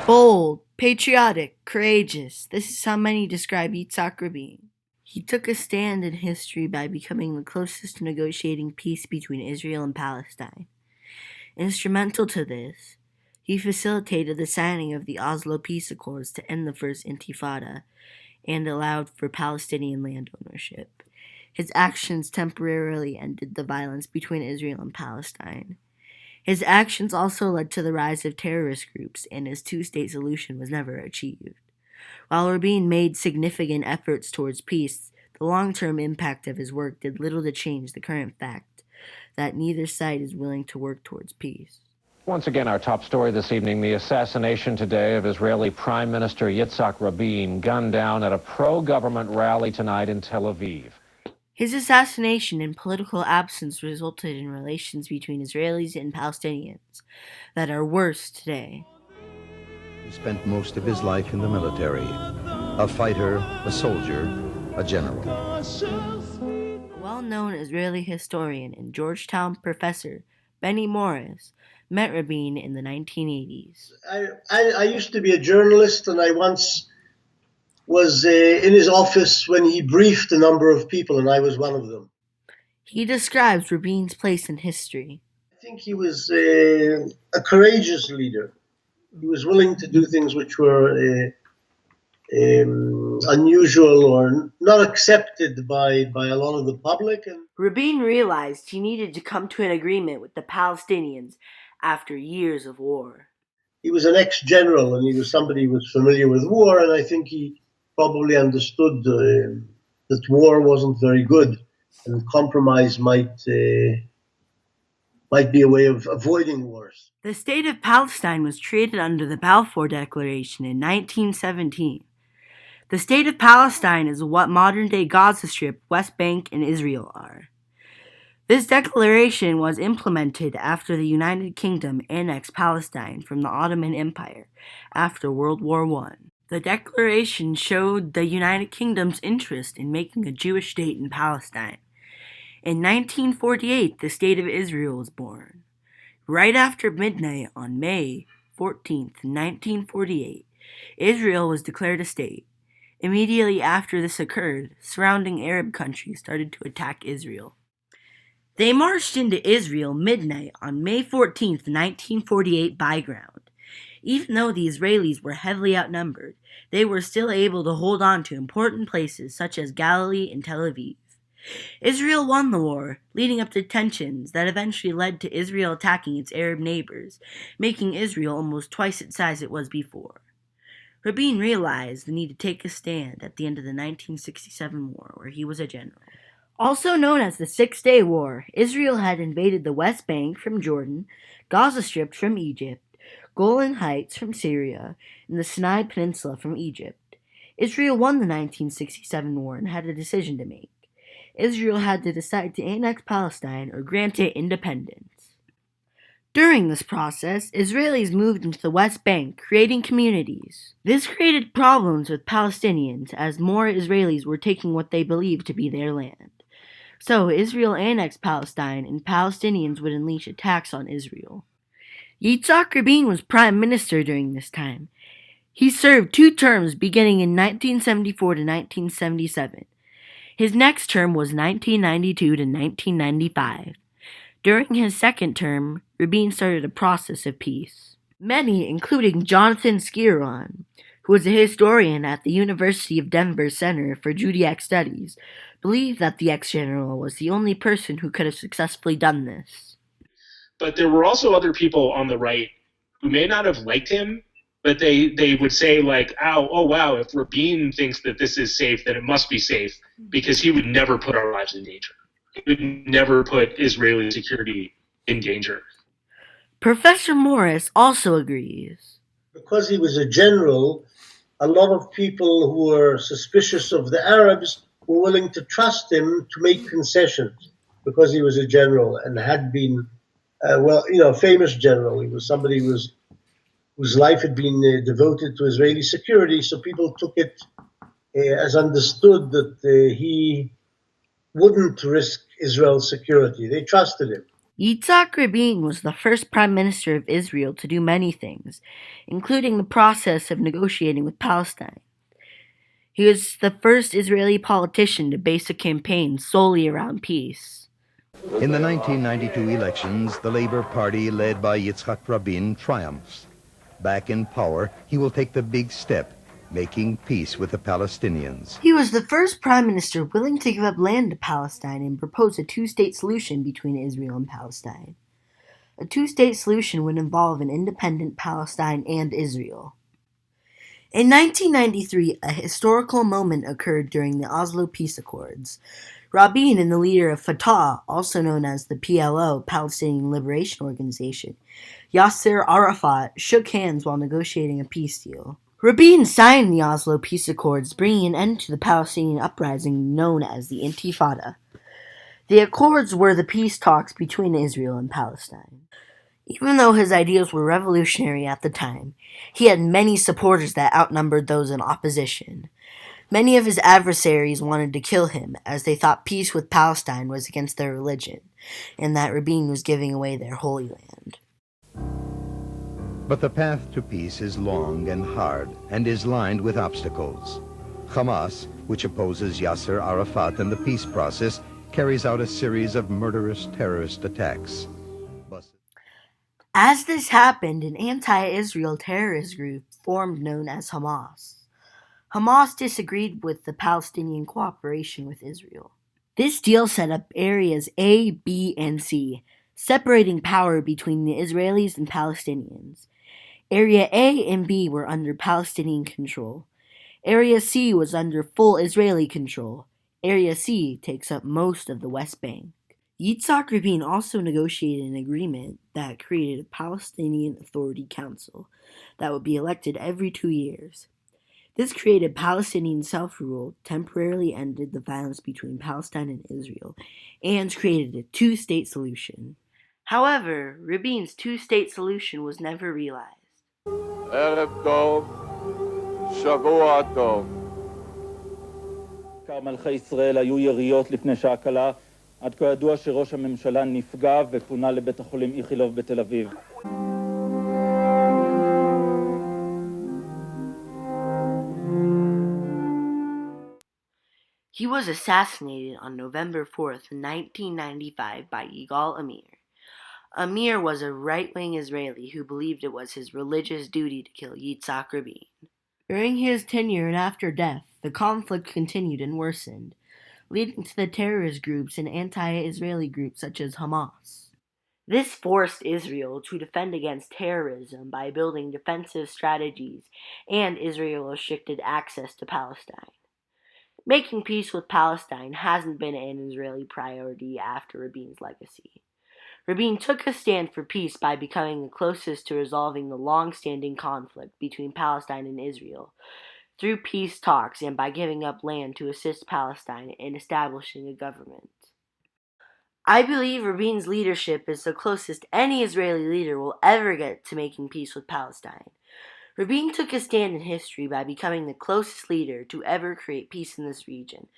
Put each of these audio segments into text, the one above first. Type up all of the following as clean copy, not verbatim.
Bold, patriotic, courageous. This is how many describe Yitzhak Rabin. He took a stand in history by becoming the closest to negotiating peace between Israel and Palestine. Instrumental to this, he facilitated the signing of the Oslo peace accords to end the first intifada and allowed for Palestinian land ownership. His actions temporarily ended the violence between Israel and Palestine. His actions also led to the rise of terrorist groups, and his two-state solution was never achieved. While Rabin made significant efforts towards peace, the long-term impact of his work did little to change the current fact that neither side is willing to work towards peace. Once again, our top story this evening, the assassination today of Israeli Prime Minister Yitzhak Rabin, gunned down at a pro-government rally tonight in Tel Aviv. His assassination and political absence resulted in relations between Israelis and Palestinians that are worse today. He spent most of his life in the military, a fighter, a soldier, a general. A well-known Israeli historian and Georgetown professor, Benny Morris, met Rabin in the 1980s. I used to be a journalist, and I once was in his office when he briefed a number of people, and I was one of them. He describes Rabin's place in history. I think he was a courageous leader. He was willing to do things which were unusual or not accepted by a lot of the public. And Rabin realized he needed to come to an agreement with the Palestinians after years of war. He was an ex-general, and he was somebody who was familiar with war, and I think he probably understood that war wasn't very good, and compromise might be a way of avoiding wars. The state of Palestine was created under the Balfour Declaration in 1917. The state of Palestine is what modern-day Gaza Strip, West Bank, and Israel are. This declaration was implemented after the United Kingdom annexed Palestine from the Ottoman Empire after World War I. The declaration showed the United Kingdom's interest in making a Jewish state in Palestine. In 1948, the State of Israel was born. Right after midnight on May 14, 1948, Israel was declared a state. Immediately after this occurred, surrounding Arab countries started to attack Israel. They marched into Israel midnight on May 14, 1948 by ground. Even though the Israelis were heavily outnumbered, they were still able to hold on to important places such as Galilee and Tel Aviv. Israel won the war, leading up to tensions that eventually led to Israel attacking its Arab neighbors, making Israel almost twice its size it was before. Rabin realized the need to take a stand at the end of the 1967 war, where he was a general. Also known as the Six-Day War, Israel had invaded the West Bank from Jordan, Gaza Strip from Egypt, Golan Heights from Syria, and the Sinai Peninsula from Egypt. Israel won the 1967 war and had a decision to make. Israel had to decide to annex Palestine or grant it independence. During this process, Israelis moved into the West Bank, creating communities. This created problems with Palestinians as more Israelis were taking what they believed to be their land. So Israel annexed Palestine, and Palestinians would unleash attacks on Israel. Yitzhak Rabin was prime minister during this time. He served 2 terms beginning in 1974 to 1977. His next term was 1992 to 1995. During his second term, Rabin started a process of peace. Many, including Jonathan Skiron, who was a historian at the University of Denver Center for Judaic Studies, believe that the ex-general was the only person who could have successfully done this. But there were also other people on the right who may not have liked him, but they would say, like, oh wow, if Rabin thinks that this is safe, then it must be safe, because he would never put our lives in danger. He would never put Israeli security in danger. Professor Morris also agrees. Because he was a general, a lot of people who were suspicious of the Arabs were willing to trust him to make concessions, because he was a general and had been, a famous general. He was somebody whose life had been devoted to Israeli security, so people took it as understood that he wouldn't risk Israel's security. They trusted him. Yitzhak Rabin was the first prime minister of Israel to do many things, including the process of negotiating with Palestine. He was the first Israeli politician to base a campaign solely around peace. In the 1992 elections, the Labour Party, led by Yitzhak Rabin, triumphs. Back in power, he will take the big step, making peace with the Palestinians. He was the first prime minister willing to give up land to Palestine and propose a two-state solution between Israel and Palestine. A two-state solution would involve an independent Palestine and Israel. In 1993, a historical moment occurred during the Oslo Peace Accords. Rabin and the leader of Fatah, also known as the PLO, Palestinian Liberation Organization, Yasser Arafat, shook hands while negotiating a peace deal. Rabin signed the Oslo Peace Accords, bringing an end to the Palestinian uprising known as the intifada. The accords were the peace talks between Israel and Palestine. Even though his ideas were revolutionary at the time, he had many supporters that outnumbered those in opposition. Many of his adversaries wanted to kill him, as they thought peace with Palestine was against their religion, and that Rabin was giving away their Holy Land. But the path to peace is long and hard, and is lined with obstacles. Hamas, which opposes Yasser Arafat and the peace process, carries out a series of murderous terrorist attacks. As this happened, an anti-Israel terrorist group formed known as Hamas. Hamas disagreed with the Palestinian cooperation with Israel. This deal set up areas A, B, and C, separating power between the Israelis and Palestinians. Area A and B were under Palestinian control. Area C was under full Israeli control. Area C takes up most of the West Bank. Yitzhak Rabin also negotiated an agreement that created a Palestinian Authority Council that would be elected every 2 years. This created Palestinian self-rule, temporarily ended the violence between Palestine and Israel, and created a two-state solution. However, Rabin's two-state solution was never realized. ערב טוב, שבוע טוב. מלכי ישראל היו יריות לפני שעה קלה, עד כה ידוע שראש הממשלה נפגע ופונה לבית החולים איכילוב בתל אביב. He was assassinated on November 4th, 1995 by Yigal Amir. Amir was a right-wing Israeli who believed it was his religious duty to kill Yitzhak Rabin. During his tenure and after death, the conflict continued and worsened, leading to the terrorist groups and anti-Israeli groups such as Hamas. This forced Israel to defend against terrorism by building defensive strategies, and Israel restricted access to Palestine. Making peace with Palestine hasn't been an Israeli priority after Rabin's legacy. Rabin took a stand for peace by becoming the closest to resolving the long-standing conflict between Palestine and Israel through peace talks and by giving up land to assist Palestine in establishing a government. I believe Rabin's leadership is the closest any Israeli leader will ever get to making peace with Palestine. Rabin took a stand in history by becoming the closest leader to ever create peace in this region,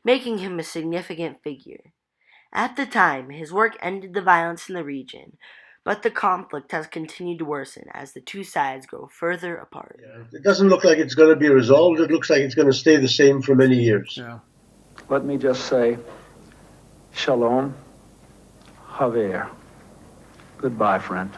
making him a significant figure. At the time, his work ended the violence in the region, but the conflict has continued to worsen as the two sides grow further apart. Yeah, it doesn't look like it's going to be resolved. It looks like it's going to stay the same for many years. Yeah. Let me just say, Shalom, Haver. Goodbye, friend.